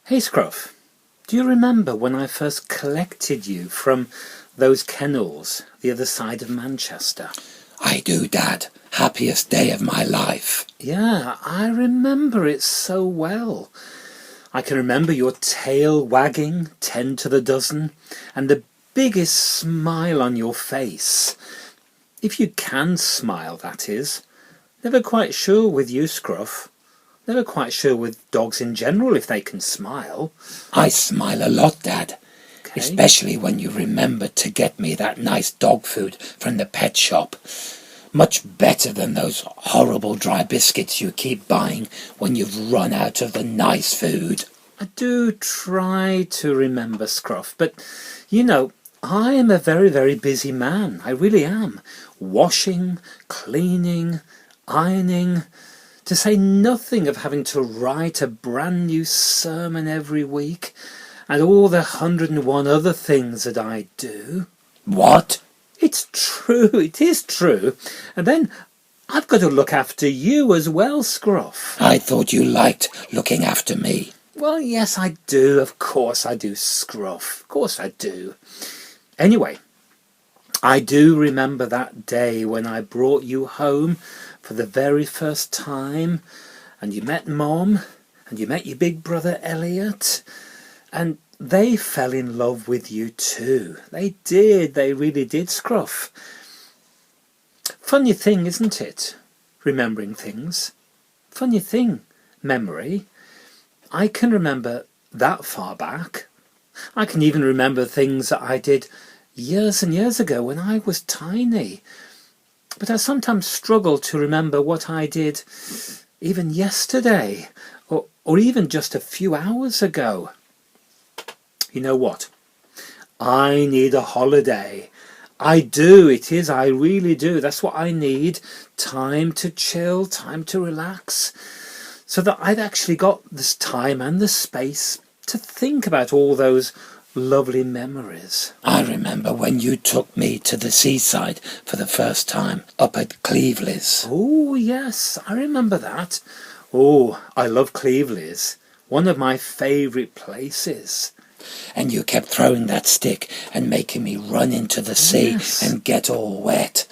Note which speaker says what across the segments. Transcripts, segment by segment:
Speaker 1: Hey Scruff, do you remember when I first collected you from those kennels the other side of Manchester?
Speaker 2: I do, Dad. Happiest day of my life.
Speaker 1: Yeah, I remember it so well. I can remember your tail wagging 10 to the dozen and the biggest smile on your face. If you can smile, that is. Never quite sure with you, Scruff. Never quite sure with dogs in general if they can smile.
Speaker 2: I smile a lot, Dad.
Speaker 1: Okay.
Speaker 2: Especially when you remember to get me that nice dog food from the pet shop. Much better than those horrible dry biscuits you keep buying when you've run out of the nice food.
Speaker 1: I do try to remember, Scruff, but, you know, I am a very, very busy man. I really am. Washing, cleaning, ironing, to say nothing of having to write a brand new sermon every week, and all the 101 other things that I do.
Speaker 2: What?
Speaker 1: It's true, it is true. And then I've got to look after you as well, Scruff.
Speaker 2: I thought you liked looking after me.
Speaker 1: Well, yes, I do. Of course I do, Scruff. Of course I do. Anyway, I do remember that day when I brought you home for the very first time, and you met Mom, and you met your big brother Elliot, and they fell in love with you too. They did. They really did, Scruff. Funny thing, isn't it? Remembering things. Funny thing, memory. I can remember that far back. I can even remember things that I did years and years ago when I was tiny. But I sometimes struggle to remember what I did even yesterday, or even just a few hours ago. You know what? I need a holiday. I do, it is, I really do. That's what I need. Time to chill, time to relax. So that I've actually got this time and the space to think about all those lovely memories.
Speaker 2: I remember when you took me to the seaside for the first time, up at Cleveley's.
Speaker 1: Oh, yes, I remember that. Oh, I love Cleveley's. One of my favourite places.
Speaker 2: And you kept throwing that stick and making me run into the sea and get all wet.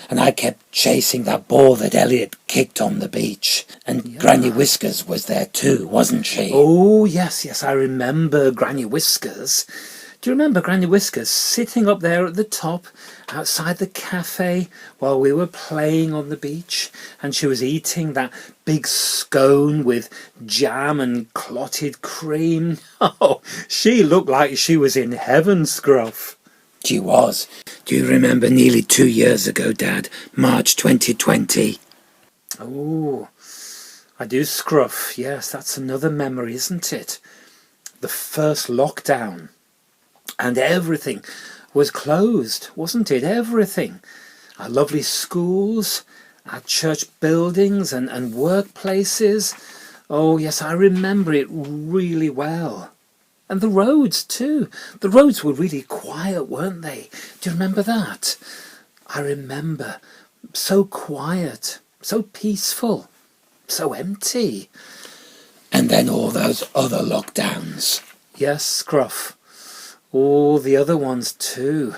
Speaker 2: And I kept chasing that ball that Elliot kicked on the beach. And Granny Whiskers was there too, wasn't she?
Speaker 1: Oh, yes, I remember Granny Whiskers. Do you remember Granny Whiskers sitting up there at the top, outside the cafe, while we were playing on the beach? And she was eating that big scone with jam and clotted cream. Oh, she looked like she was in heaven, Scruff.
Speaker 2: She was. Do you remember nearly 2 years ago, Dad? March 2020.
Speaker 1: Oh, I do, Scruff. Yes, that's another memory, isn't it? The first lockdown. And everything was closed, wasn't it? Everything. Our lovely schools, our church buildings and workplaces. Oh, yes, I remember it really well. And the roads too. The roads were really quiet, weren't they? Do you remember that? I remember. So quiet, so peaceful, so empty.
Speaker 2: And then all those other lockdowns.
Speaker 1: Yes, Scruff. All the other ones too.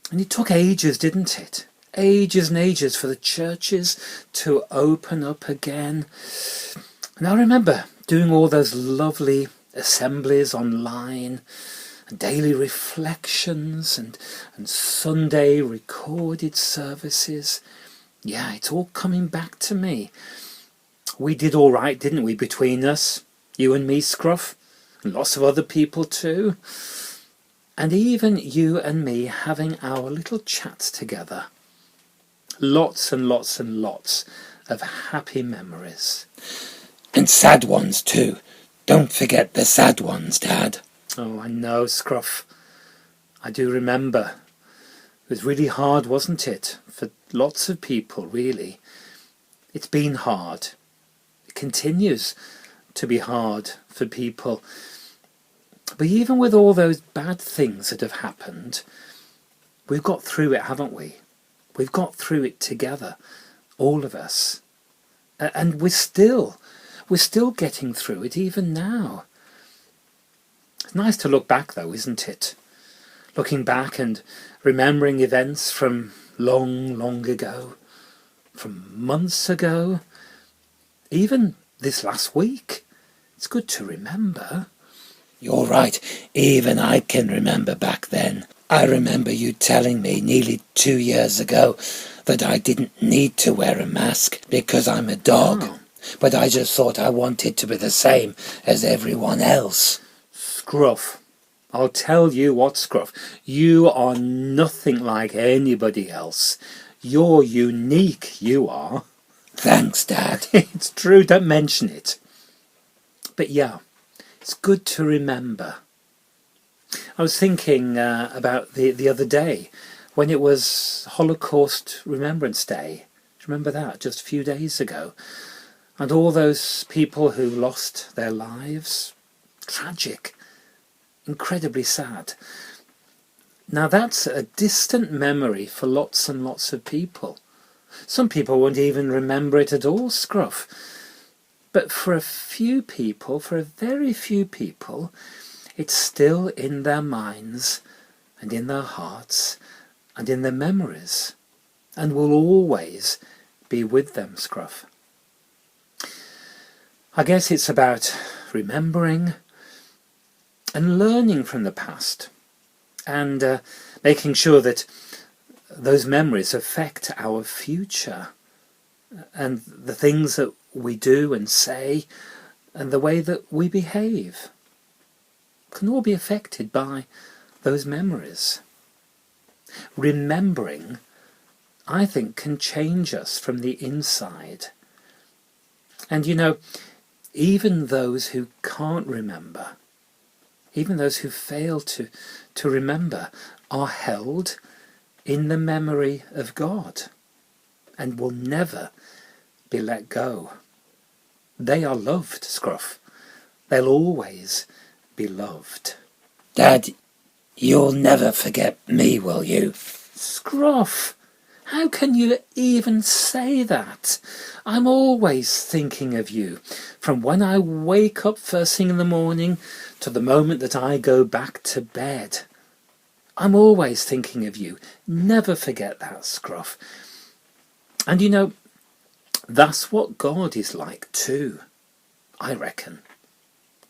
Speaker 1: And it took ages, didn't it? Ages and ages for the churches to open up again. And I remember doing all those lovely assemblies online, daily reflections and Sunday recorded services. Yeah, it's all coming back to me. We did all right, didn't we, between us? You and me, Scruff, and lots of other people too. And even you and me having our little chats together. Lots and lots and lots of happy memories.
Speaker 2: And sad ones too. Don't forget the sad ones, Dad.
Speaker 1: Oh, I know, Scruff. I do remember. It was really hard, wasn't it? For lots of people, really. It's been hard. It continues to be hard for people. But even with all those bad things that have happened, we've got through it, haven't we? We've got through it together, all of us. And we're still getting through it even now. It's nice to look back though, isn't it? Looking back and remembering events from long, long ago, from months ago, even this last week. It's good to remember.
Speaker 2: You're right, even I can remember back then. I remember you telling me nearly 2 years ago that I didn't need to wear a mask because I'm a dog.
Speaker 1: Oh.
Speaker 2: But I just thought I wanted to be the same as everyone else.
Speaker 1: Scruff. I'll tell you what, Scruff. You are nothing like anybody else. You're unique, you are.
Speaker 2: Thanks, Dad.
Speaker 1: It's true, don't mention it. But yeah, it's good to remember. I was thinking about the other day when it was Holocaust Remembrance Day. Do you remember that? Just a few days ago. And all those people who lost their lives. Tragic. Incredibly sad. Now that's a distant memory for lots and lots of people. Some people won't even remember it at all, Scruff. But for a few people, for a very few people, it's still in their minds and in their hearts and in their memories and will always be with them, Scruff. I guess it's about remembering and learning from the past and making sure that those memories affect our future and the things that we do and say and the way that we behave can all be affected by those memories. Remembering, I think, can change us from the inside. And you know, even those who can't remember, even those who fail to remember, are held in the memory of God and will never be let go. They are loved, Scruff. They'll always be loved.
Speaker 2: Dad, you'll never forget me, will you?
Speaker 1: Scruff, how can you even say that? I'm always thinking of you, from when I wake up first thing in the morning to the moment that I go back to bed. I'm always thinking of you. Never forget that, Scruff. And you know, that's what God is like too, I reckon.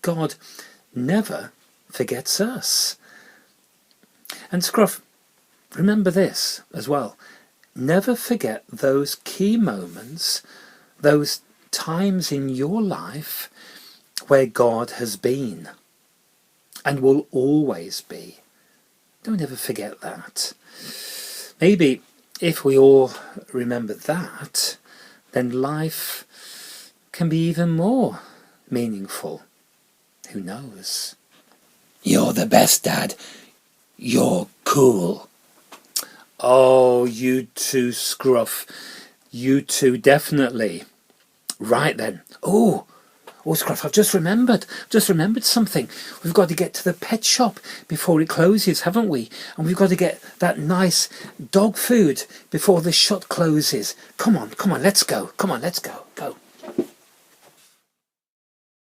Speaker 1: God never forgets us. And Scruff, remember this as well. Never forget those key moments, those times in your life where God has been and will always be. Don't ever forget that. Maybe if we all remember that, then life can be even more meaningful. Who knows?
Speaker 2: You're the best, Dad. You're cool.
Speaker 1: Oh, you too, Scruff. You too, definitely. Right then. Oh, Scruff, I've just remembered something. We've got to get to the pet shop before it closes, haven't we? And we've got to get that nice dog food before the shop closes. Come on, let's go. Go.